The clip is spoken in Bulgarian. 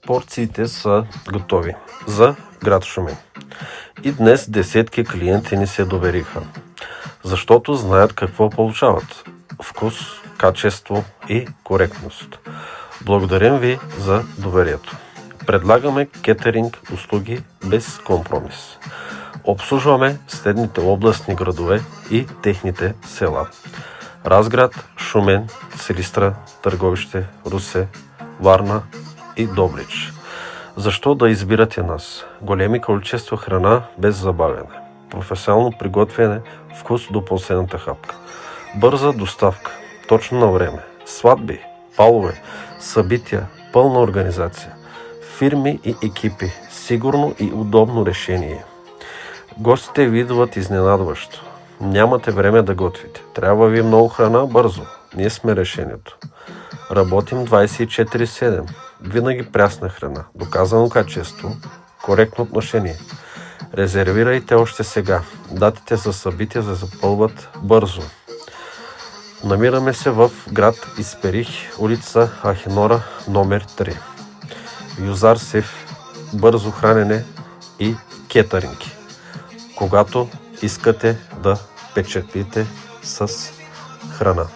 Порциите са готови за град Шумен. И днес десетки клиенти ни се довериха, защото знаят какво получават – вкус, качество и коректност. Благодарим ви за доверието. Предлагаме кетеринг услуги без компромис. Обслужваме следните областни градове и техните села: Разград, Шумен, Силистра, Търговище, Русе, Варна и Добрич. Защо да избирате нас? Големи количества храна без забавяне, професионално приготвяне, вкус до последната хапка, бърза доставка, точно на време, сватби, палове, събития, пълна организация, фирми и екипи, сигурно и удобно решение. Гостите ви идват изненадващо. Нямате време да готвите. Трябва ви много храна бързо. Ние сме решението. Работим 24/7. Винаги прясна храна, доказано качество, коректно отношение. Резервирайте още сега. Датите за събития се запълват бързо. Намираме се в град Исперих, улица Ахинора, номер 3. Юзар Сев, бързо хранене и кетеринг, когато искате да впечатлите с храна.